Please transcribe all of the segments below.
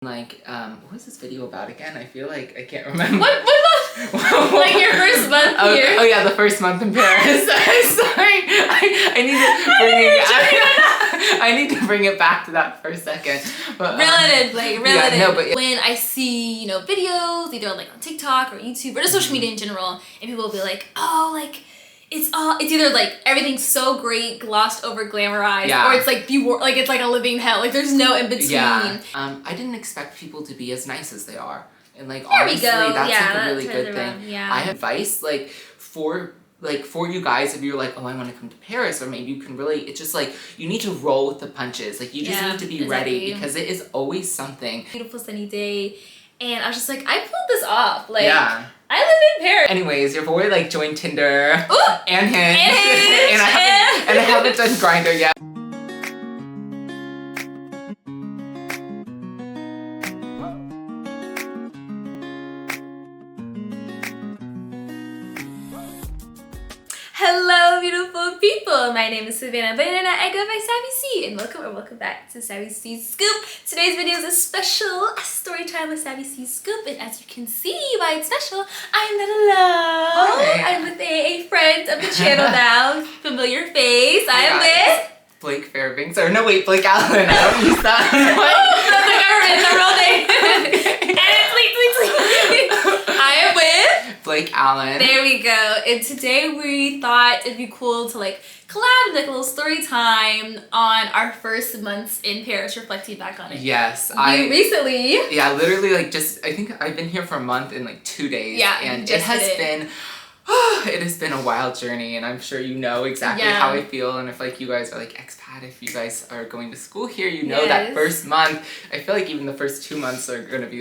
Like, what was this video about again? I feel like I can't remember. What month? Like your first month here? Oh yeah, the first month in Paris. Sorry, I need to bring it. I need to bring it back to that for a second. But, reel it in, Blake. Reel it in. No, but when I see videos, either like on TikTok or YouTube or just social media in general, and people will be like, oh, like. It's either like everything's so great, glossed over, glamorized, or it's like it's like a living hell. Like there's no in between. Yeah. I didn't expect people to be as nice as they are, and like there honestly, that's like a really good thing. Yeah. I have advice for you guys if you're like, oh, I want to come to Paris, or maybe you can really. It's just like you need to roll with the punches. Like you just need to be ready because it is always something. Beautiful sunny day, and I was just like, I pulled this off. Like I live in Paris. Anyways, your boy joined Tinder and Hinge, and I haven't done Grindr yet. Hello, beautiful people. My name is Savannah, but internet I go by Savvy C, and welcome back to Savvy C's Scoop. Today's video is a special story time with Savvy C's Scoop, and as you can see why it's special, I'm not alone. Hi. I'm with a friend of the channel now, familiar face. I am with Blake Fairbanks, or no wait, Blake Allen. I don't use that. the real name. And it's I am with Blake Allen. There we go. And today we thought it'd be cool to collab, like a little story time on our first months in Paris, reflecting back on it. Yes, recently. Yeah, literally I think I've been here for a month and 2 days. Yeah, and it has been a wild journey, and I'm sure you know exactly how I feel. And if you guys are expat, if you guys are going to school here, you know that first month, I feel like even the first 2 months are gonna be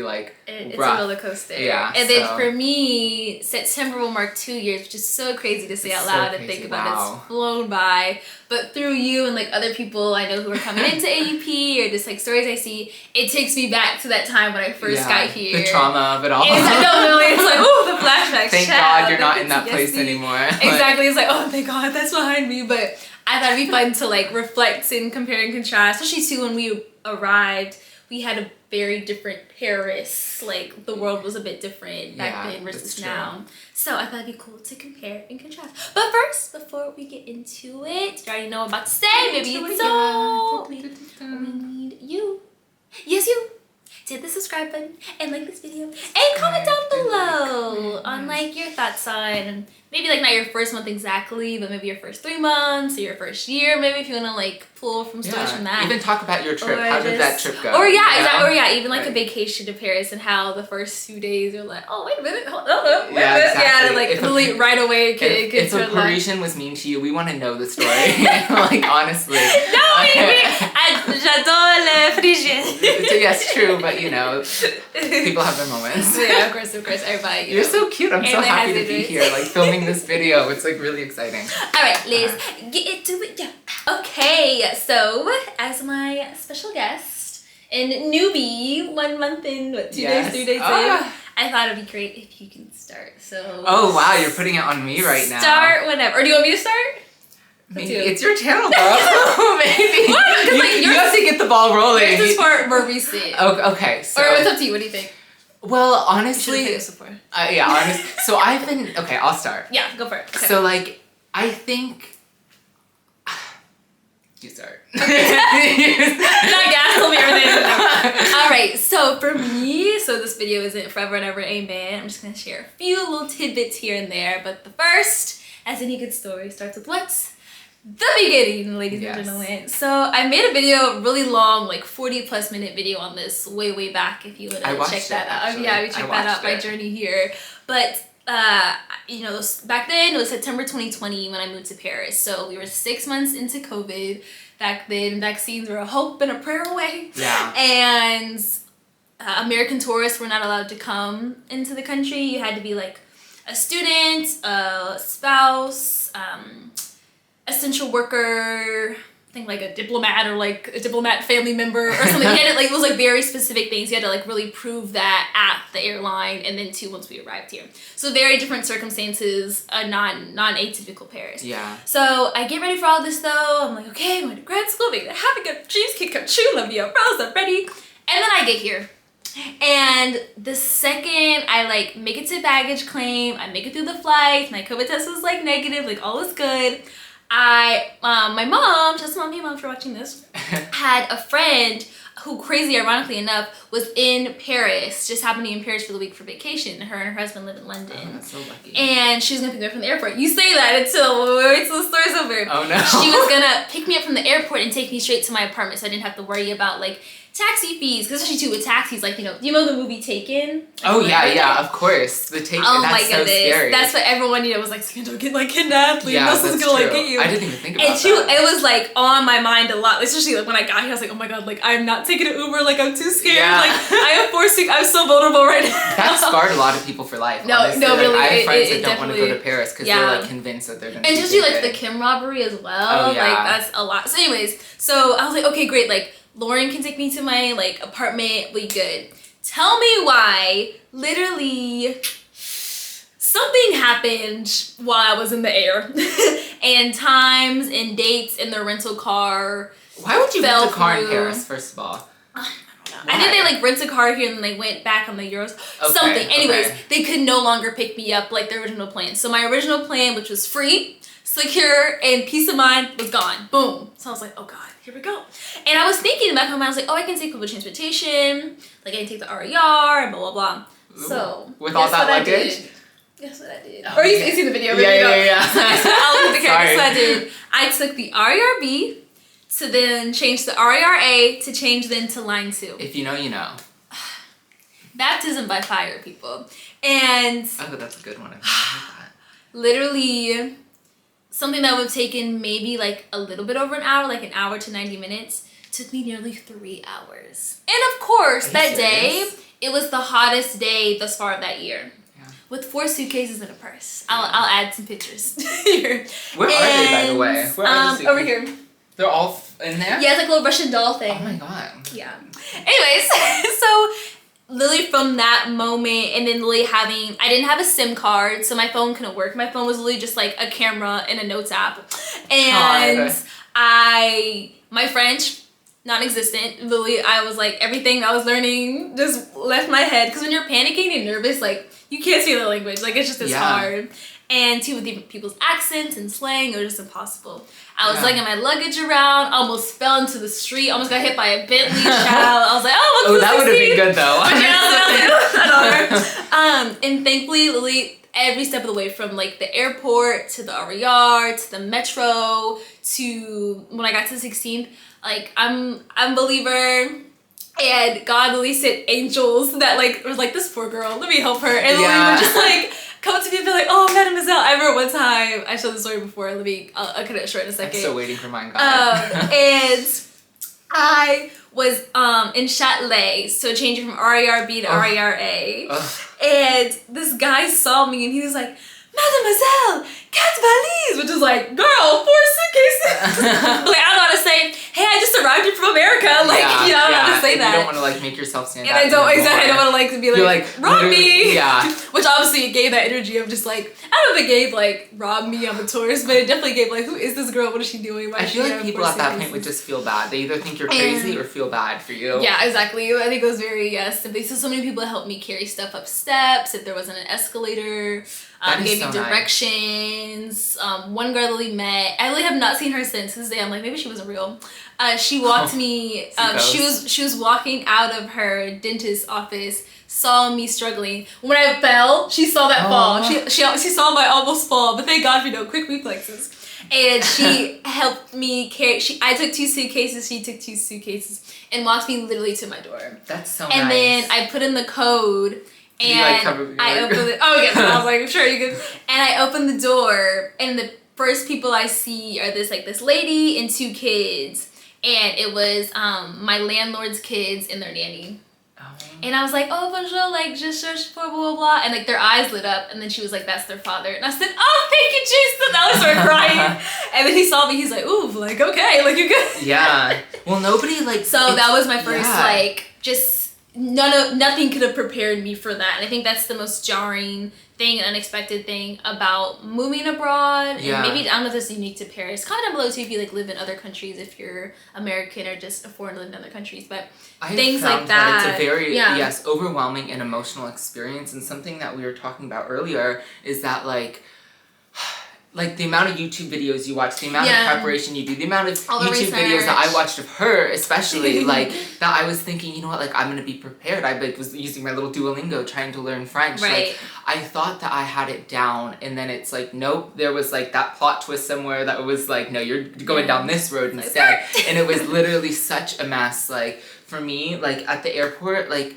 it's rough. a roller coaster. Yeah. And then for me, September will mark 2 years, which is so crazy to say out loud and think about. Wow. It's flown by. But through you and other people I know who are coming into AUP or just stories I see, it takes me back to that time when I first got here. The trauma of it all. No, it's oh, the flashbacks. Thank God you're not in that place anymore. Exactly. It's oh, thank God that's behind me. But I thought it'd be fun to reflect and compare and contrast, especially too when we arrived. We had a very different Paris. The world was a bit different back then versus now. So I thought it'd be cool to compare and contrast. But first, before we get into it, you already know what I'm about to say. Maybe it's so. We need you. Yes, you. Hit the subscribe button and like this video and comment down below on your thoughts on maybe not your first month exactly, but maybe your first 3 months or your first year. Maybe if you want to pull from stories from that. Even talk about your trip. How did that trip go? Or even a vacation to Paris and how the first few days are oh, wait a minute, hold up, wait a minute. Exactly. Yeah, right away. If a Parisian was mean to you, we want to know the story. Honestly. No, j'adore les Parisiens. Yes, true, but people have their moments. Yeah, of course, everybody. You're so cute. I'm so happy to be here, filming this video. It's really exciting. All right, let's get into it. Yeah. Okay, so as my special guest and newbie, 1 month in, 2 days, 3 days in, I thought it'd be great if you can start. So. Oh wow, you're putting it on me right now. Start whenever. Or do you want me to start? Maybe. It's your channel, bro. Maybe. What? You have to get the ball rolling. This is for more recent. Oh, okay. So. Or it's up to you. What do you think? Well, honestly. Honestly. So I've been. Okay, I'll start. Yeah, go for it. Okay. So I think. You start. Not gas, tell me everything. All right, so for me, this video isn't forever and ever amen. I'm just gonna share a few little tidbits here and there, but the first, as any good story, starts with what's the beginning, ladies and gentlemen. So I made a video, really long, 40+ minute video on this way back. If you would check that out. We checked that out. My journey here, but. Back then it was September 2020 when I moved to Paris. So we were 6 months into COVID. Back then, vaccines were a hope and a prayer away. Yeah. And American tourists were not allowed to come into the country. You had to be a student, a spouse, essential worker. I think a diplomat or a diplomat family member or something. It was very specific things. You had to really prove that at the airline, and then too once we arrived here. So very different circumstances, non-atypical Paris. Yeah. So I get ready for all this though. I'm okay, I'm going to grad school, I'm having a dreams can come true, love me a rose, I'm ready. And then I get here. And the second I like make it to baggage claim, I make it through the flight, my COVID test was like negative, like all was good. My mom, just mom, hey mom for watching this, had a friend who, crazy ironically enough, was in Paris, just happened to be in Paris for the week for vacation. Her and her husband live in London. Oh, that's so lucky. And she was gonna pick me up from the airport. You say that until we wait till the story's over. Oh no. She was gonna pick me up from the airport and take me straight to my apartment so I didn't have to worry about like taxi fees. Because especially too with taxis, like, you know the movie Taken? Like, oh yeah, of course. The Taken, oh that's my goodness. so scary. That's what everyone, was like, so don't get like kidnapped, like, yeah, no one's gonna like get you. I didn't even think about and too, that. it was like on my mind a lot, especially like when I got here, I was like, oh my god, like I'm not taking an Uber, like I'm too scared, like I'm so vulnerable right now. That scarred a lot of people for life. No, honestly. no, really. I have friends it that don't want to go to Paris because they're like convinced that they're gonna. And just do like the Kim robbery as well. Oh, yeah. Like that's a lot. So anyways, so I was like, okay, great. Like Lauren can take me to my like apartment. We good. Tell me why. Literally, something happened while I was in the air, and times and dates in the rental car. Why would you rent a car in through. Paris? First of all. I think they like rent a car here and then they went back on the Euros. Okay, something. Anyways, okay. They could no longer pick me up like the original plan. So my original plan, which was free, secure, and peace of mind, was gone. Boom. So I was like, oh god, here we go. And I was thinking back in my mind, I was like, oh, I can take public transportation. Like I can take the RER and blah blah blah. So with all that luggage. Guess what I did? Oh, or you see the video. Yeah. So I'll leave the character. So I did. I took the RERB to then change the RERA to change then to line 2. If you know, you know. Baptism by fire, people. And oh, that's a good one. I've never heard that. Literally something that would have taken maybe like a little bit over an hour, like an hour to 90 minutes, took me nearly 3 hours. And of course, that day, it was the hottest day thus far of that year. With 4 suitcases and a purse. I'll add some pictures here. Where are they, by the way? Where are the over here. They're all in there? Yeah, it's like a little Russian doll thing. Oh my god. Yeah. Anyways, so literally from that moment, and then literally I didn't have a SIM card, so my phone couldn't work. My phone was literally just like a camera and a notes app. And my French, non-existent. Literally, I was like, everything I was learning just left my head. Because when you're panicking and nervous, like, you can't speak the language. Like, it's just as hard. And too, with different people's accents and slang, it was just impossible. I was lugging my luggage around, almost fell into the street, almost got hit by a Bentley child. I was like, oh, that would have been good though. And thankfully, literally, every step of the way, from like the airport to the RER to the metro to when I got to the 16th, like I'm a believer. And God literally sent angels that like was like, this poor girl, let me help her. And we were just like come to me and be like, oh, mademoiselle. I remember one time, I showed the story before, I'll cut it short in a second. I'm still waiting for mine, guys. And I was in Châtelet, so changing from RERB to RERA. And this guy saw me and he was like, mademoiselle, quatre valises, which is like, girl, 4 suitcases. Like, I don't know how to say, hey, I just arrived here from America. Like, I don't know how to say that. You don't want to like make yourself stand out. And I don't want to like to be like rob me. Yeah. Which obviously it gave that energy of just like, I don't know if it gave like rob me, I'm a tourist, but it definitely gave like, who is this girl? What is she doing? I feel like people at that point would just feel bad. They either think you're crazy or feel bad for you. Yeah, exactly. I think it was very simply. So many people helped me carry stuff up steps if there wasn't an escalator. Gave me directions. Nice. One girl that we met, I really have not seen her since this day. I'm like, maybe she wasn't real. She walked me. She was walking out of her dentist's office, saw me struggling. When I fell, she saw that fall. She saw my almost fall, but thank God for quick reflexes. And she helped me carry. I took 2 suitcases. She took 2 suitcases and walked me literally to my door. That's so and nice. And then I put in the code. And I opened it. Oh yes, I was like, sure you could. And I opened the door, and the first people I see are this lady and 2 kids, and it was my landlord's kids and their nanny. Oh. And I was like, oh bonjour, like just search for blah blah blah, and like their eyes lit up, and then she was like, that's their father, and I said, oh thank you Jesus, and I started crying, and then he saw me, he's like, ooh, like okay, like you good. Yeah. Well, nobody like. So that was my first just nothing could have prepared me for that. And I think that's the most jarring thing, unexpected thing about moving abroad. Yeah. And maybe, I don't know if this is unique to Paris. Comment down below too if you like live in other countries, if you're American or just foreign to live in other countries. But things like that. It's a very, yes, overwhelming and emotional experience. And something that we were talking about earlier is that like the amount of YouTube videos you watch, the amount of preparation you do, the amount of YouTube videos that I watched of her, especially, like, that I was thinking, you know what, like, I'm going to be prepared. I like, was using my little Duolingo trying to learn French. Right. Like, I thought that I had it down, and then it's like, nope, there was, like, that plot twist somewhere that was like, no, you're going down this road instead. And it was literally such a mess. Like, for me, like, at the airport, like,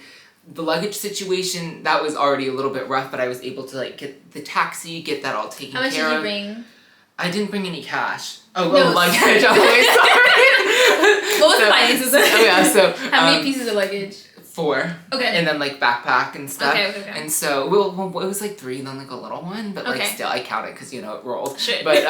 the luggage situation, that was already a little bit rough, but I was able to, like, get the taxi, get that all taken care of. How much did you bring? I didn't bring any cash. Oh, luggage. Oh, wait, sorry. What was the finances? Oh, yeah, so... How many pieces of luggage? 4. Okay. And then, like, backpack and stuff. Okay. And so, well, it was, like, 3 and then, like, a little one. But, like, still, I count it because, you know, it rolled. Sure. But,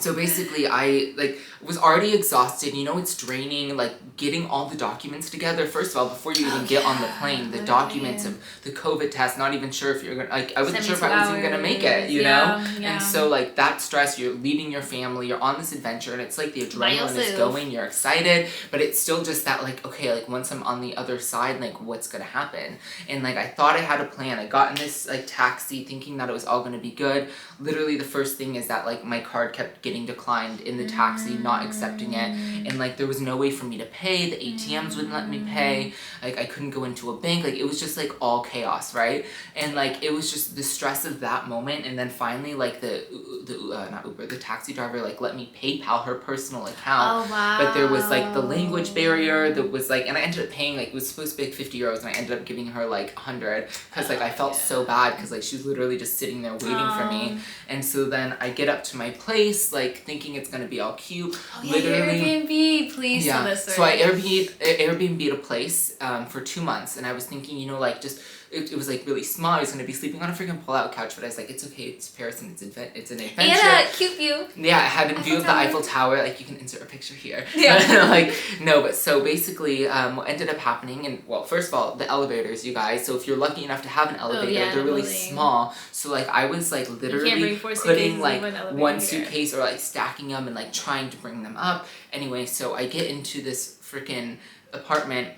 so basically, I, like, was already exhausted. You know, it's draining, like, getting all the documents together. First of all, before you even get on the plane, the documents of the COVID test, not even sure if you're going to, like, I wasn't sure if I was even going to make it, you know? Yeah. And so, like, that stress, you're leaving your family, you're on this adventure, and it's, like, the adrenaline is going, you're excited, but it's still just that, like, okay, like, once I'm on the other side, like, what's gonna happen? And, like, I thought I had a plan. I got in this, like, taxi thinking that it was all gonna be good. Literally, the first thing is that, like, my card kept getting declined in the taxi, not accepting it, and, like, there was no way for me to pay. The ATMs wouldn't let me pay. Like, I couldn't go into a bank. Like, it was just, like, all chaos, right? And, like, it was just the stress of that moment, and then finally, like, not Uber, the taxi driver, like, let me PayPal her personal account. Oh, wow. But there was, like, the language barrier that was, like, and I ended up paying, like, it was supposed to be, like, 50 euros, and I ended up giving her, like, 100, because, like, I felt so bad, because, like, she was literally just sitting there waiting for me. And so then I get up to my place, like, thinking it's gonna be all cute. Literally, Airbnb, please tell this story. So I Airbnb'd a place for 2 months, and I was thinking, you know, like, just, it was, like, really small. I was gonna be sleeping on a freaking pull-out couch, but I was like, it's okay, it's Paris, and it's an adventure. And a cute view. Yeah, I had a view of the Eiffel Tower. Like, you can insert a picture here. Yeah. Like, no, but so basically, what ended up happening, and, well, first of all, the elevators, you guys. So if you're lucky enough to have an elevator, they're really small. So, like, I was, like, literally putting, like, one suitcase or, like, stacking them and, like, trying to bring them up. Anyway, so I get into this freaking apartment,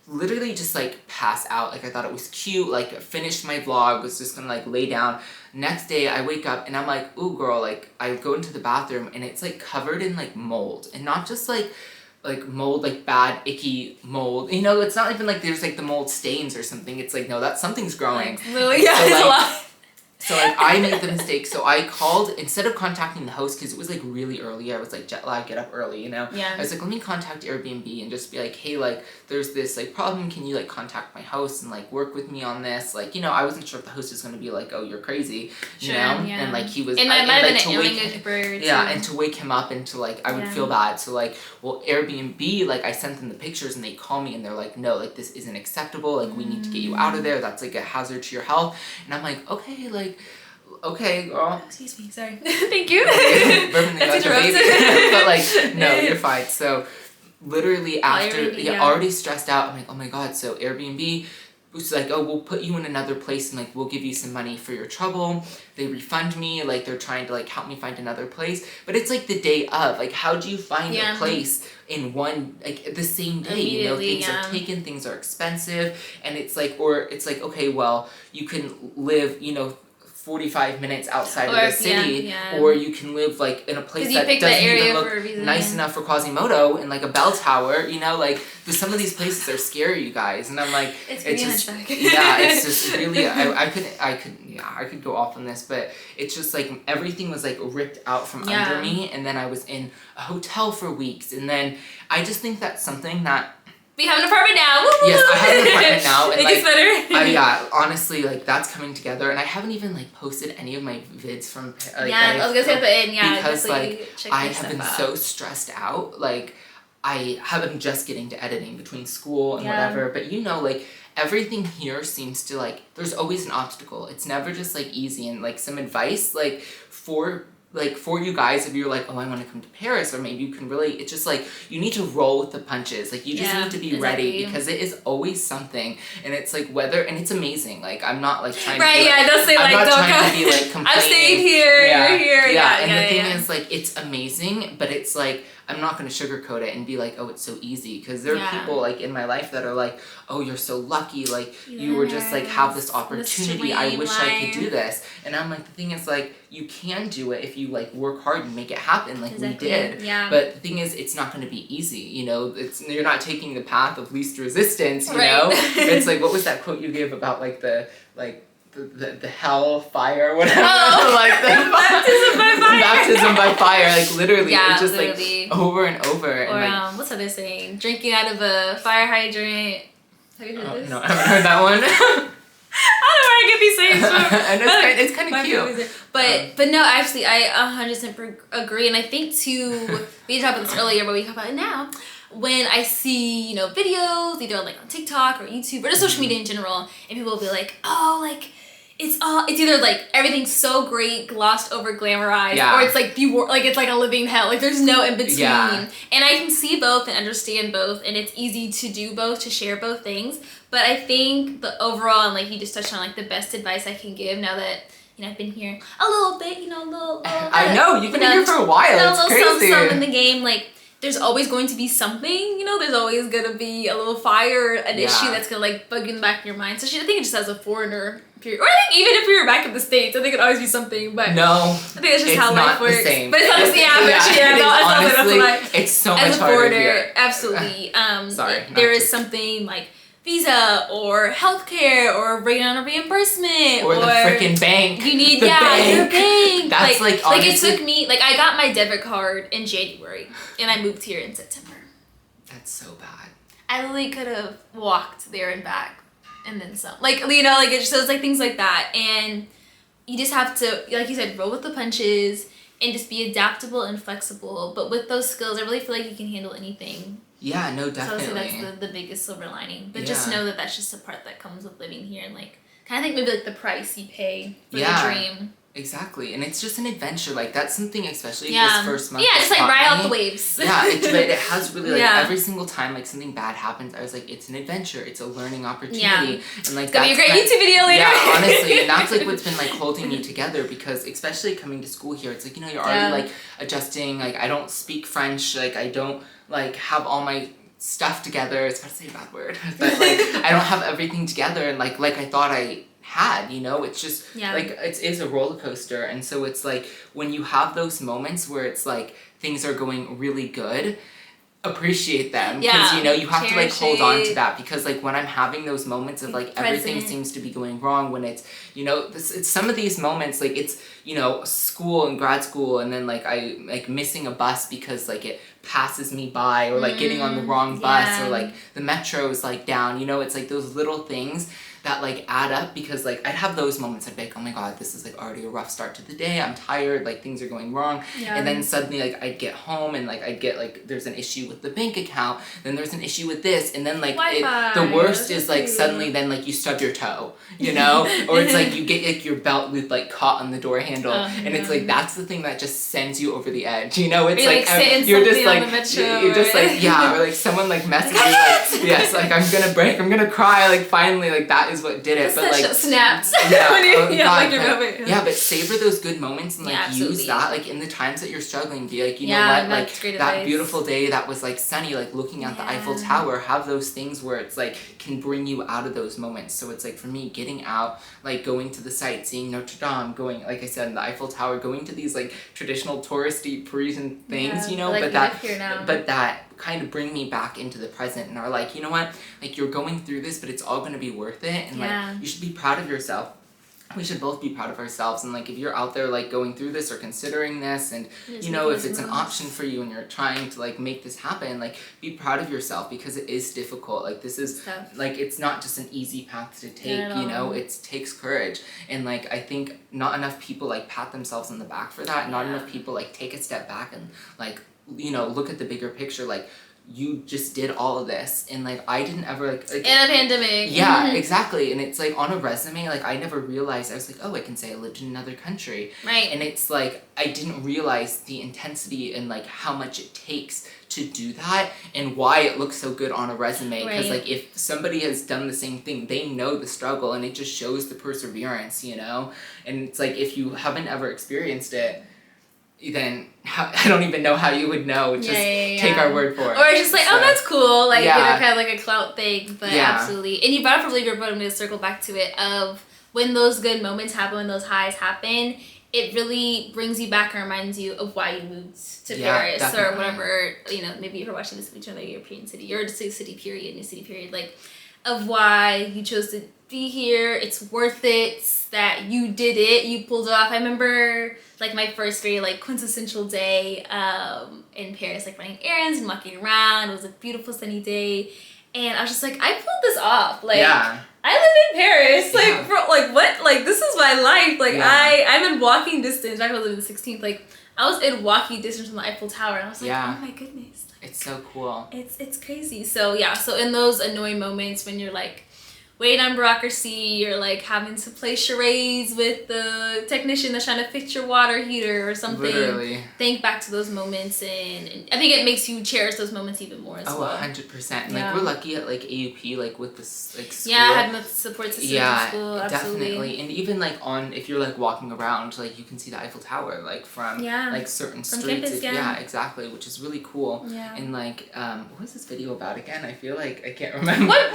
literally just, like, pass out. Like, I thought it was cute, like, finished my vlog, was just gonna, like, lay down. Next day, I wake up, and I'm like, ooh, girl, like, I go into the bathroom, and it's, like, covered in, like, mold. And not just, like mold, like, bad, icky mold. You know, it's not even, like, there's, like, the mold stains or something. It's, like, no, that something's growing. Like, literally, yeah, so, like, a lot. So, like, I made the mistake. So I called, instead of contacting the host, because it was, like, really early. I was, like, jet lag, get up early, you know? Yeah. I was like, let me contact Airbnb and just be like, hey, like, there's this, like, problem. Can you, like, contact my host and, like, work with me on this? Like, you know, I wasn't sure if the host was going to be like, oh, you're crazy, you know? Yeah. And, like, he was... And that might have been an language bird. Yeah, and to wake him up and to, like, I would feel bad. So, like, well, Airbnb, like, I sent them the pictures and they call me and they're like, no, like, this isn't acceptable. Like, we need to get you out of there. That's, like, a hazard to your health. And I'm like, okay, like... Okay, girl. Excuse me, sorry. Thank you. That's interrupted. But, like, no, you're fine. So, literally after, already stressed out, I'm like, oh my god, so Airbnb was like, oh, we'll put you in another place and, like, we'll give you some money for your trouble. They refund me, like, they're trying to, like, help me find another place. But it's, like, the day of. Like, how do you find a place in one, like, the same day? You know, things are taken, things are expensive, and it's, like, or it's, like, okay, well, you can live, you know, 45 minutes outside of the city, or you can live, like, in a place that doesn't even look nice enough for Quasimodo, in, like, a bell tower, you know, like, some of these places are scary, you guys, and I'm like, it's just, it's just really, I could go off on this, but it's just, like, everything was, like, ripped out from under me, and then I was in a hotel for weeks, and then I just think that's something that we have an apartment now. Yes, I have an apartment now. And, it like, gets better. Honestly, like, that's coming together. And I haven't even, like, posted any of my vids from, like, I was gonna say at the end, because, like, I have been so stressed out. Like, I haven't just getting to editing between school and whatever. But, you know, like, everything here seems to, like, there's always an obstacle. It's never just, like, easy. And, like, some advice, like, for like for you guys, if you're like, oh, I want to come to Paris, or maybe you can really, it's just like, you need to roll with the punches. Like you just need to be ready, because it is always something. And it's like whether, and it's amazing. Like I'm not like trying to be like, don't say like, don't trying to be like complaining. I'm staying here, you're here. And the thing is like, it's amazing, but it's like, I'm not going to sugarcoat it and be like, oh, it's so easy. Because there are people like in my life that are like, oh, you're so lucky. Like you were just like, have this opportunity. I wish I could do this. And I'm like, the thing is like, you can do it if you like work hard and make it happen like we did. Yeah. But the thing is, it's not going to be easy. You know, you're not taking the path of least resistance, you know? It's like, what was that quote you gave about like the hell fire, whatever. Like the baptism by fire. Baptism by fire, like literally. It's just literally. Like over and over. Or and like, what's other saying? Drinking out of a fire hydrant. Have you heard this? No, I haven't heard that one. I don't know where I get these sayings from. And it's kind of cute. But no, actually, I 100% agree. And I think too, we talked about this earlier, but we talk about it now. When I see, you know, videos, either like on TikTok or YouTube or just social media in general, and people will be like, oh, like, it's either like everything's so great, glossed over, glamorized, or it's like it's like a living hell. Like there's no in between. Yeah. And I can see both and understand both, and it's easy to do both, to share both things. But I think the overall, and like you just touched on, like the best advice I can give now that, you know, I've been here a little bit, you know, a little I know, you've been here for a while. It's crazy. Some in the game, like, there's always going to be something, you know, there's always going to be a little fire, an issue that's going to like bug you in the back of your mind. So I think it just as a foreigner, period. Or I think even if we were back in the States, I think it'd always be something, but no, I think that's just how life works. Same. But it's not the same. Honestly, it's so much harder here. Absolutely. Sorry. There is something like visa or healthcare or bringing on a reimbursement or the freaking bank. You need your bank. That's like honestly, it took me I got my debit card in January and I moved here in September. That's so bad. I literally could have walked there and back and then some. Like, you know, like it just was like things like that, and you just have to, like you said, roll with the punches and just be adaptable and flexible. But with those skills, I really feel like you can handle anything. Yeah, no, definitely. So that's the biggest silver lining. But just know that that's just a part that comes with living here, and like kind of think maybe like the price you pay for the dream. Exactly, and it's just an adventure. Like that's something, especially this first month. Yeah, just like ride out the waves. Yeah, but it has really like every single time like something bad happens, I was like, it's an adventure. It's a learning opportunity, and like it's gonna be a great YouTube video later. Yeah, honestly, and that's like what's been like holding me together, because especially coming to school here, it's like, you know, you're already like adjusting. Like I don't speak French. Like I don't like have all my stuff together. It's hard to say a bad word, but like I don't have everything together, and like I thought I had, you know. It's just like it is a roller coaster. And so it's like when you have those moments where it's like things are going really good, appreciate them, because you know you have to like hold on to that, because like when I'm having those moments of like everything seems to be going wrong, when it's, you know, it's some of these moments like it's, you know, school and grad school, and then like I like missing a bus because like it passes me by, or like getting on the wrong bus, or like the metro is like down, you know. It's like those little things that like add up, because like I'd have those moments. I'd be like, oh my god, this is like already a rough start to the day, I'm tired, like things are going wrong. And then suddenly like I'd get home and like I'd get like there's an issue with the bank account, then there's an issue with this, and then like the worst is like suddenly then like you stub your toe, you know. Or it's like you get like your belt loop like caught on the door handle, and it's like that's the thing that just sends you over the edge, you know. It's you're just like you're just like or like someone like messages you like yes, like I'm gonna break, I'm gonna cry, like finally like that is what did it. But like snaps. But savor those good moments and like use that like in the times that you're struggling. Be like, you know what, like that beautiful day that was like sunny, like looking at the Eiffel Tower, have those things where it's like can bring you out of those moments. So it's like for me, getting out, like going to the site, seeing Notre Dame, going, like I said, the Eiffel Tower, going to these like traditional touristy Parisian things, you know, like but that kind of bring me back into the present, and are like, you know what, like you're going through this, but it's all going to be worth it, and like you should be proud of yourself. We should both be proud of ourselves, and like if you're out there like going through this or considering this, and you know, if it's an option for you and you're trying to like make this happen, like be proud of yourself, because it is difficult. Like this is like it's not just an easy path to take, you know. It takes courage, and like I think not enough people like pat themselves on the back for that. Not enough people like take a step back and like, you know, look at the bigger picture. Like you just did all of this, and like I didn't ever like in a pandemic. Yeah, exactly. And it's like on a resume, like I never realized. I was like, oh, I can say I lived in another country, right? And it's like I didn't realize the intensity and like how much it takes to do that, and why it looks so good on a resume. Because like if somebody has done the same thing, they know the struggle, and it just shows the perseverance, you know. And it's like if you haven't ever experienced it, then I don't even know how you would know. Just take our word for it. Or it's just like, so, oh, that's cool. Like, you know, kind of like a clout thing. But yeah. absolutely. And you brought up a really good point. I'm going to circle back to it of when those good moments happen, when those highs happen, it really brings you back and reminds you of why you moved to Paris definitely. Or whatever, you know, maybe you're watching this in another European city or just a city period, new city period, like of why you chose to be here. It's worth it that you did it, you pulled it off. I remember like my first very like quintessential day in Paris, like running errands and walking around. It was a beautiful sunny day, and I was just like, I pulled this off. Like I live in Paris. Like bro, like what? Like this is my life. Like I'm in walking distance. Back when I lived in the 16th, like I was in walking distance from the Eiffel Tower, and I was like, oh my goodness. Like, it's so cool. It's crazy. So yeah, so in those annoying moments when you're like waiting on bureaucracy, you're like having to play charades with the technician that's trying to fix your water heater or something. Literally. Think back to those moments, and I think it makes you cherish those moments even more as well. 100%. And like we're lucky at like AUP, like with this like school. Yeah, having the support system in school. Absolutely. Definitely. And even like if you're like walking around, like you can see the Eiffel Tower like from like certain from streets. Campus, yeah, exactly, which is really cool. Yeah. And like what was this video about again? I feel like I can't remember. What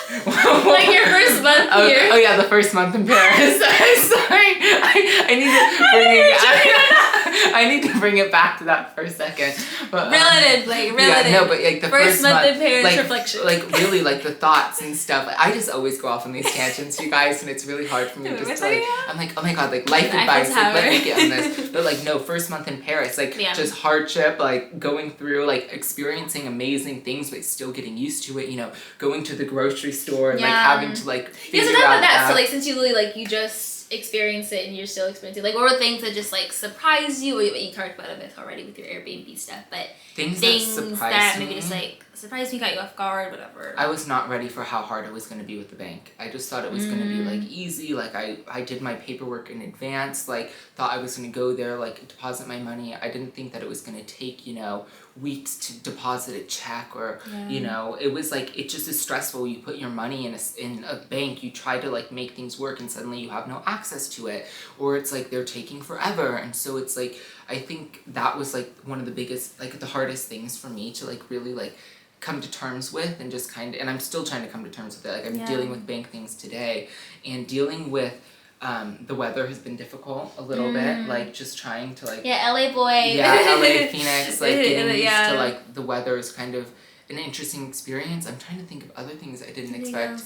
like your first month here. Oh yeah, the first month in Paris. Sorry, I need to bring it. I need to bring it back to that for a second. But reel it in, Blake. Reel it in. No, but like the first month in Paris reflection. Like really, like the thoughts and stuff. Like, I just always go off on these tangents, you guys, and it's really hard for me to just like. I'm like, oh my god, like life advice. Like, let me get on this. But like, no, first month in Paris, like just hardship, like going through, like experiencing amazing things, but still getting used to it. You know, going to the grocery store and like having to like figure out that. So like since you really like you just experienced it and you're still experiencing, like what were things that just like surprised you? Or you talked about a bit already with your Airbnb stuff, but things that maybe just like surprised me, got you off guard, whatever. I was not ready for how hard it was going to be with the bank. I just thought it was going to be like easy. Like I did my paperwork in advance. Like thought I was going to go there, like deposit my money. I didn't think that it was going to take, you know, weeks to deposit a check or you know, it was like it just is stressful. You put your money in a bank, you try to like make things work, and suddenly you have no access to it, or it's like they're taking forever. And so it's like I think that was like one of the biggest, like the hardest things for me to like really like come to terms with, and just kind of, and I'm still trying to come to terms with it. Like I'm dealing with bank things today, and dealing with the weather has been difficult a little bit, like just trying to like LA boy, LA Phoenix, like getting used to like the weather is kind of an interesting experience. I'm trying to think of other things I didn't expect.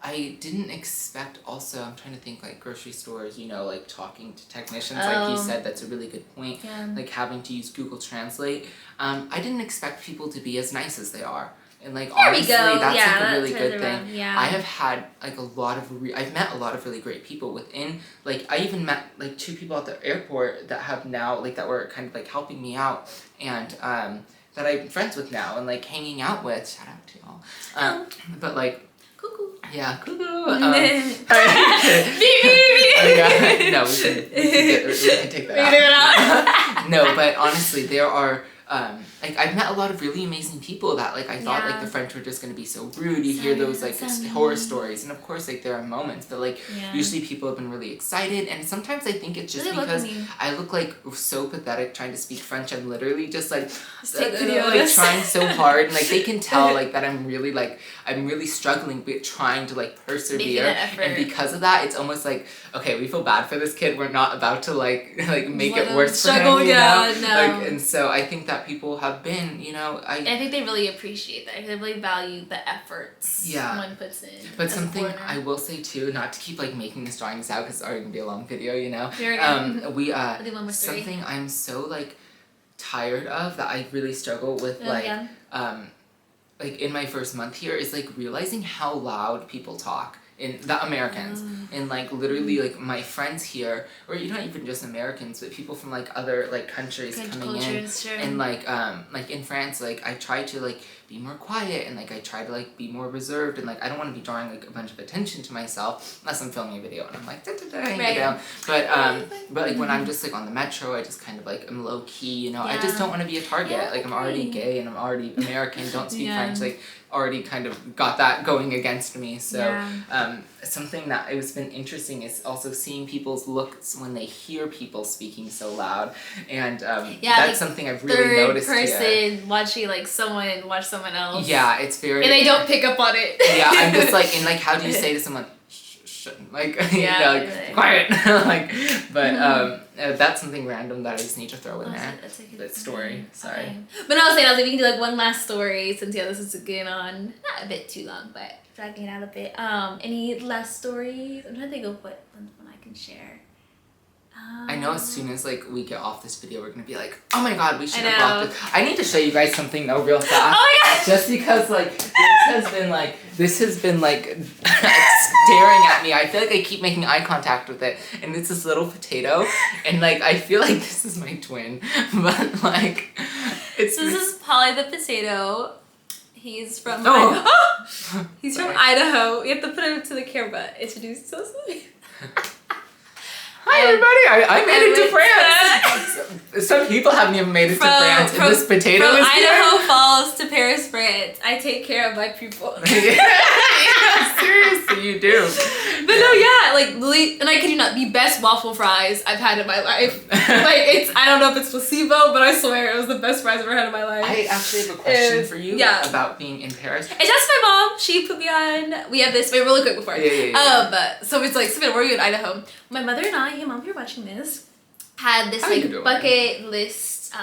I didn't expect also, I'm trying to think like grocery stores, you know, like talking to technicians, like you said, that's a really good point. Like having to use Google Translate. I didn't expect people to be as nice as they are. And like honestly, that's like a really good thing. I have had like I've met a lot of really great people within, like I even met like 2 people at the airport that have now like that were kind of like helping me out, and that I'm friends with now and like hanging out with. Shout out to y'all. But like cuckoo. Yeah, cuckoo. Beep, No, we can take that out. No, but honestly, there are like I've met a lot of really amazing people that like I thought like the French were just gonna be so rude. You hear those like horror stories, and of course like there are moments, but like usually people have been really excited, and sometimes I think it's just because I look like so pathetic trying to speak French. I'm literally just like trying so hard, and like they can tell like that I'm really struggling but trying to like persevere, and because of that it's almost like, okay, we feel bad for this kid, we're not about to like make it worse for him, you know? Like, and so I think that people have been, you know, I think they really appreciate that. They really value the efforts one puts in. But something I will say too, not to keep like making this drawings out because it's already gonna be a long video, you know. Something I'm so like tired of that I really struggle with like in my first month here is like realizing how loud people talk in the Americans. And like literally like my friends here, or not even just Americans, but people from like other like countries coming in. Sure. And like in France, like I try to like be more quiet, and like I try to like be more reserved, and like I don't want to be drawing like a bunch of attention to myself unless I'm filming a video and I'm like you know. But like when I'm just like on the metro, I just kind of like am low key, you know. I just don't want to be a target. Like I'm already gay and I'm already American, don't speak French, like already kind of got that going against me. So something that it's been interesting is also seeing people's looks when they hear people speaking so loud, and that's like something I've really noticed here. Third person watching like someone watch someone else. Yeah, it's very... And they don't pick up on it. Yeah, I'm just like, and like how do you say to someone, shh, like, you know, like, quiet, like, but that's something random that I just need to throw in there. That's a good that story, sorry. Okay. But I was like, we can do like one last story since this is going on, not a bit too long, but dragging it out a bit. Any last stories? I'm trying to think of what one I can share. I know as soon as like we get off this video, we're gonna be like, oh my god, we should have brought this. I need to show you guys something though real fast. Oh my god! Just because like this has been like staring at me. I feel like I keep making eye contact with it, and it's this little potato, and like I feel like this is my twin, but like this is Polly the potato. He's from he's from Idaho. You have to put him to the camera. Introduce yourself. Hi everybody, I made it to France. Some people haven't even made it to France, and this potato is here. From Idaho Falls to Paris, France. I take care of my people. Yeah, seriously, you do. But no, like, and I kid you not, the best waffle fries I've had in my life. Like, I don't know if it's placebo, but I swear it was the best fries I've ever had in my life. I actually have a question for you about being in Paris. It's just my mom. She put me on. We have this. Wait, really quick before. So it's like, where are you in Idaho? My mother and I, hey mom, if you're watching this, had this like bucket list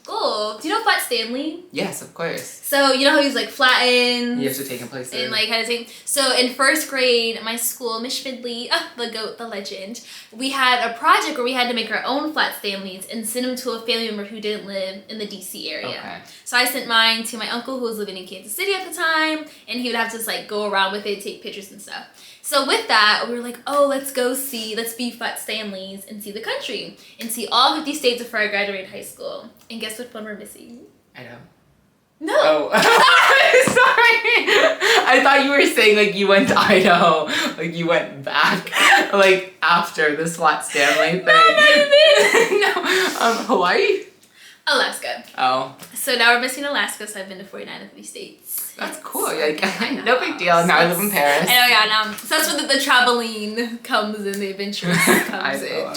goal. Do you know Flat Stanley? Yes, of course. So you know how he's like flattened. You have to take him places. And like kind of thing. So in first grade, my school, Miss Findley, the goat, the legend, we had a project where we had to make our own Flat Stanleys and send them to a family member who didn't live in the DC area. Okay. So I sent mine to my uncle who was living in Kansas City at the time, and he would have to just like go around with it, take pictures and stuff. So with that, we were like, oh, let's be Flat Stanleys and see the country and see all 50 states before I graduated high school. And guess which one we're missing? Idaho. No. Oh. Sorry. I thought you were saying like you went to Idaho, like you went back, like after this Flat Stanley thing. No, Hawaii? Alaska. Oh. So now we're missing Alaska, so I've been to 49 of these states. That's cool. Like, no big deal. Now I live in Paris. I know, now. So that's where the traveling comes in, the adventurous comes in.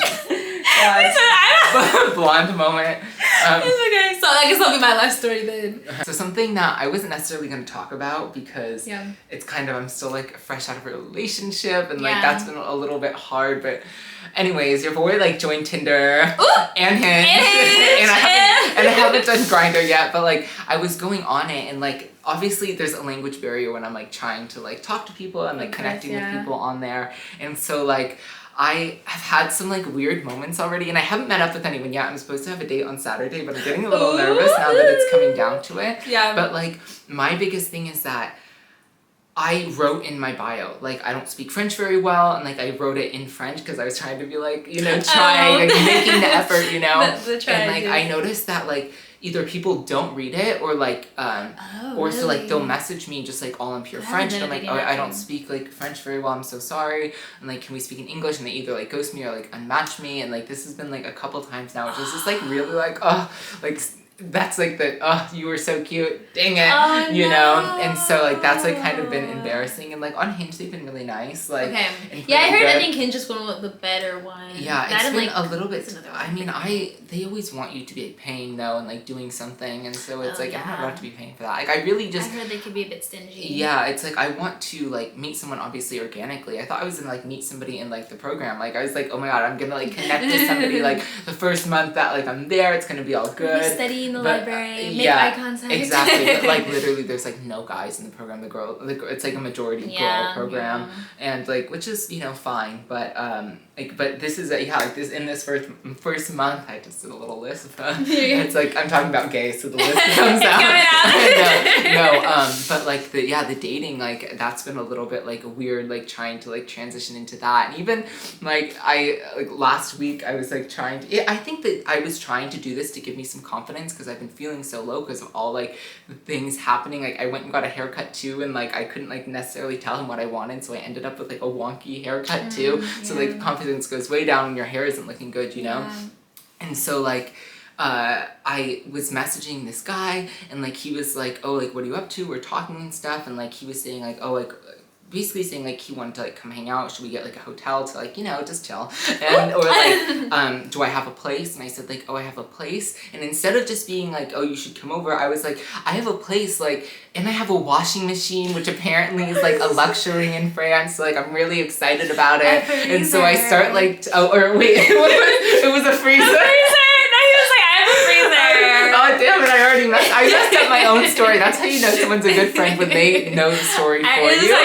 Blonde moment. It's okay. So I guess that'll be my last story then. So something that I wasn't necessarily going to talk about because it's kind of, I'm still like fresh out of a relationship, and like that's been a little bit hard, but anyways, your boy like joined Tinder and Hinge, and I haven't done Grindr yet, but like I was going on it, and like obviously there's a language barrier when I'm like trying to like talk to people and like connecting with people on there, and so like I have had some like weird moments already, and I haven't met up with anyone yet. I'm supposed to have a date on Saturday, but I'm getting a little nervous now that it's coming down to it. Yeah. But like my biggest thing is that I wrote in my bio, like, I don't speak French very well, and like I wrote it in French because I was trying to be like, you know, trying, like making the effort, you know. And like I noticed that like either people don't read it or like or so like they'll message me just like all in pure French, and I'm like, oh, I don't speak like French very well, I'm so sorry, and like can we speak in English, and they either like ghost me or like unmatch me, and like this has been like a couple times now, which is just like really like like that's like the you were so cute, dang it, you know. And so like that's like kind of been embarrassing, and like on Hinge they've been really nice, like I heard I think Hinge is one of the better ones. It's been a little bit, I mean they always want you to be paying though and like doing something, and so it's like I'm not about to be paying for that. Like I really just I heard they could be a bit stingy. Yeah, it's like I want to like meet someone obviously organically. I thought I was gonna like meet somebody in like the program, like I was like, oh my god, I'm gonna like connect with somebody like the first month that like I'm there, it's gonna be all good. Studying in the library, make eye contact. Exactly. But like literally there's like no guys in the program. It's like a majority girl program. And like, which is, you know, fine. But but this is like this in this first month I just did a little list of it's like I'm talking about gay, so the list comes out. But like the dating, like that's been a little bit like weird, like trying to like transition into that. And even like last week I was like I think that I was trying to do this to give me some confidence because I've been feeling so low because of all like the things happening. Like I went and got a haircut too, and like I couldn't like necessarily tell him what I wanted, so I ended up with like a wonky haircut too. So like confidence goes way down when your hair isn't looking good, you know? And so like I was messaging this guy, and like he was like, oh, like what are you up to? We're talking and stuff, and like he was saying like, oh, like basically saying like he wanted to like come hang out. Should we get like a hotel to like, you know, just chill? And or like do I have a place? And I said like, oh, I have a place. And instead of just being like, oh, you should come over, I was like, I have a place, like, and I have a washing machine, which apparently is like a luxury in France. So like I'm really excited about it. And so I start like it was a freezer. Oh damn it! I messed up my own story. That's how you know someone's a good friend, when they know the story for you.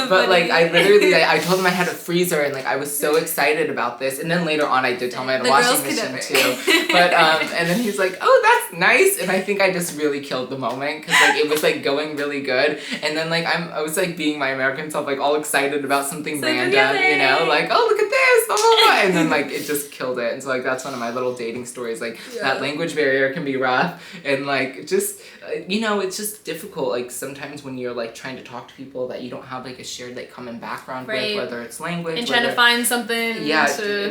But like I literally, I told them I had a freezer, and like I was so excited about this. And then later on, I did tell him I had a washing machine too. But and then he's like, "Oh, that's nice." And I think I just really killed the moment because like it was like going really good. And then like I was like being my American self, like all excited about something random, you know, like, "Oh, look at this!" Blah blah blah. And then like it just killed it. And so like that's one of my little dating stories. Like that language barrier can be rough, and like just you know, it's just difficult, like sometimes when you're like trying to talk to people that you don't have like a shared like common background with, whether it's language and trying to find something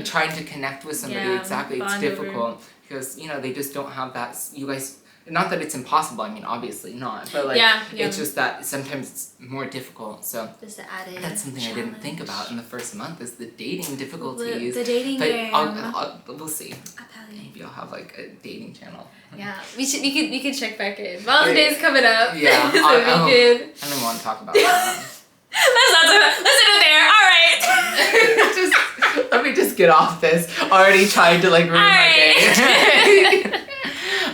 trying to connect with somebody, exactly, it's difficult because you know they just don't have that. You guys, not that it's impossible, I mean obviously not, but like it's just that sometimes it's more difficult. So just the added that's something challenge. I didn't think about in the first month is the dating difficulties. The dating game. We'll see. Maybe I'll have like a dating channel. Yeah, we could check back in. Valentine's Day's coming up. Yeah, so I don't want to talk about that. Let's end it there. All right. Let me just get off this. Already tried to like ruin my day.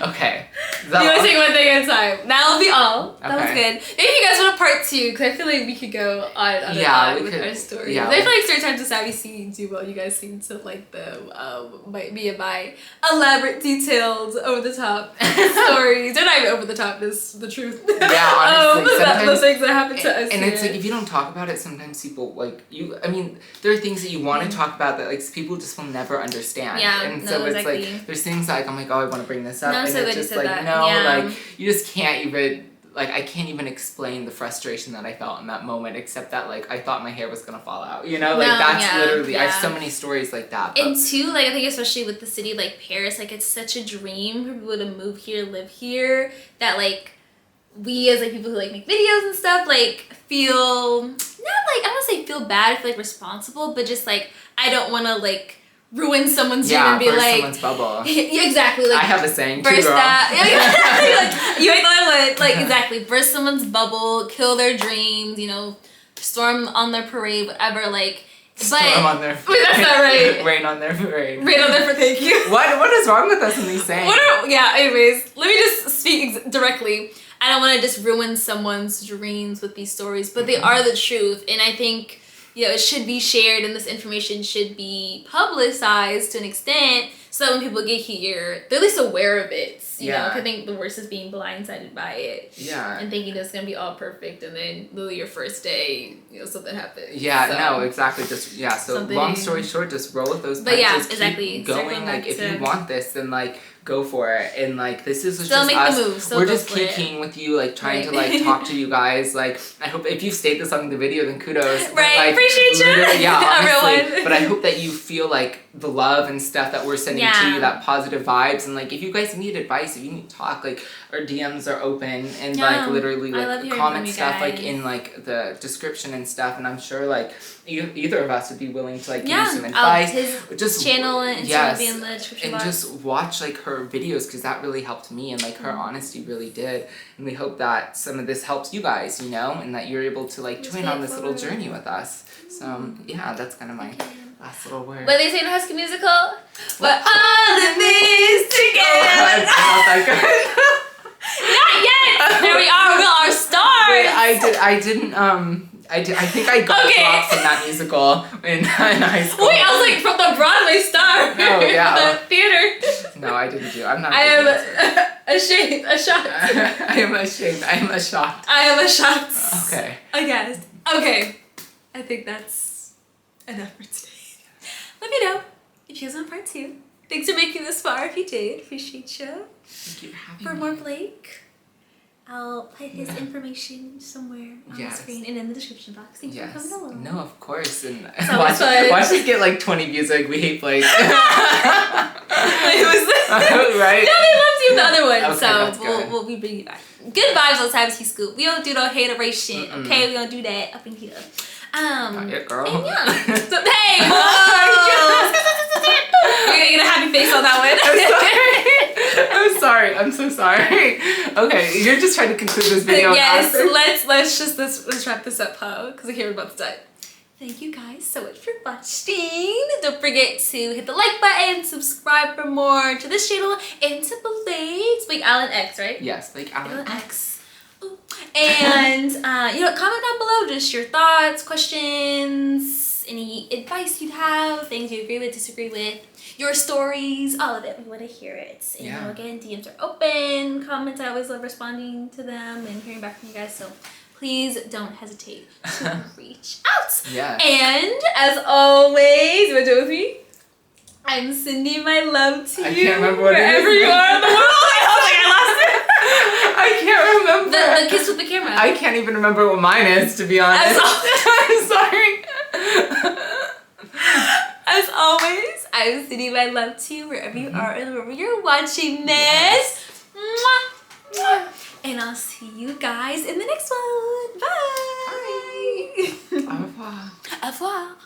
Okay. You want to take one thing at a time. That'll be all. That was good. Maybe you guys want a part 2, because I feel like we could go on and on with our stories. Yeah, I feel like certain times of Savvy seems to, well, you guys seem to like the me and my elaborate, detailed, over the top stories. They're not even over the top. Is the truth. Yeah, honestly, sometimes the things that happen to us. And it's like if you don't talk about it, sometimes people like you. I mean, there are things that you want to talk about that like people just will never understand. Yeah, and so it's like there's things like I'm like, oh, I want to bring this up, and it's just like like you just can't even like I can't even explain the frustration that I felt in that moment, except that like I thought my hair was gonna fall out, you know, like that's literally I have so many stories like that. And too, like I think especially with the city like Paris, like it's such a dream for people to move here, live here, that like we as like people who like make videos and stuff like feel not like I don't want to say feel bad, I feel like responsible, but just like I don't want to like ruin someone's dream and be burst like someone's bubble. Yeah, exactly. Like I have a saying too, burst girl. That. Like, you ain't the only one. Like exactly, burst someone's bubble, kill their dreams. You know, storm on their parade, whatever. Like, storm on their. Wait, that's not right. Rain on their parade. Rain on their parade. Thank you. What is wrong with us in these sayings? Anyways, let me just speak directly. I don't want to just ruin someone's dreams with these stories, but they are the truth, and I think. You know, it should be shared and this information should be publicized to an extent so that when people get here, they're at least aware of it. You know, I think the worst is being blindsided by it. Yeah. And thinking it's going to be all perfect and then literally your first day, you know, something happens. Yeah, so, no, exactly. Just, so long story short, just roll with those punches. But yeah, exactly. Keep going. Like, if you want this, then like, go for it. And like this is still just us. We're just kicking with you, like trying to like talk to you guys. Like I hope if you stayed this long in the video, then kudos. Right, like, appreciate you. Yeah, honestly. But I hope that you feel like the love and stuff that we're sending to you, that positive vibes. And like if you guys need advice, if you need to talk, like our DMs are open and like literally like comment stuff like in like the description and stuff. And I'm sure like either of us would be willing to like give you some advice. His channel and will be in the description box. Just watch like her videos because that really helped me and like her honesty really did. And we hope that some of this helps you guys, you know, and that you're able to like join on this little journey with us. So yeah, that's kind of my last little word. What they say in High School Musical? We're all in this together. Oh, that's not that good. Not yet. There we are. We are stars. Wait, I think I got dropped from that musical in high school. Wait, I was like from the Broadway star. Oh yeah. The theater. No, I didn't do. I'm not. I am ashamed. A shot. I am ashamed. I am a shot. I am a shot. Okay. I guess. Okay. I think that's enough for today. Let me know if you guys want part 2. Thanks for making this far. If you did, appreciate you. Thank you for having For me. more Blake, I'll put his information somewhere on the screen and in the description box. Thanks for coming along. No, of course. And Watch us get like 20 views like we hate Blake. Wait, who's this? Right? No, they loved you in the other one. Okay, so we'll be bringing you back. Good vibes all the time, T-Scoop. We don't do no hateration, okay? We don't do that up in here. Not yet, girl. And yeah. So, hey, whoa! You're gonna have your face on that one. I'm sorry. I'm so sorry. Okay, you're just trying to conclude this video. Yes, let's wrap this up, huh? Because I can't remember about to die. Thank you guys so much for watching. Don't forget to hit the like button, subscribe for more to this channel and to Blake's. Blake Allen X, right? Yes, Blake Allen X. And comment down below just your thoughts, questions, any advice you'd have, things you agree with, disagree with, your stories, all of it. We want to hear it. And again, DMs are open. Comments, I always love responding to them and hearing back from you guys. So please don't hesitate to reach out. Yeah. And as always, you want to do it with me? I'm sending my love to you. I can't remember what it is. Wherever you are in the world. I lost it. I can't remember. The kiss with the camera. I can't even remember what mine is, to be honest. I'm sorry. As always, I'm sending my love to you wherever you are and wherever you're watching this. Mwah, mwah. And I'll see you guys in the next one. Bye. Bye. Au revoir. Au revoir.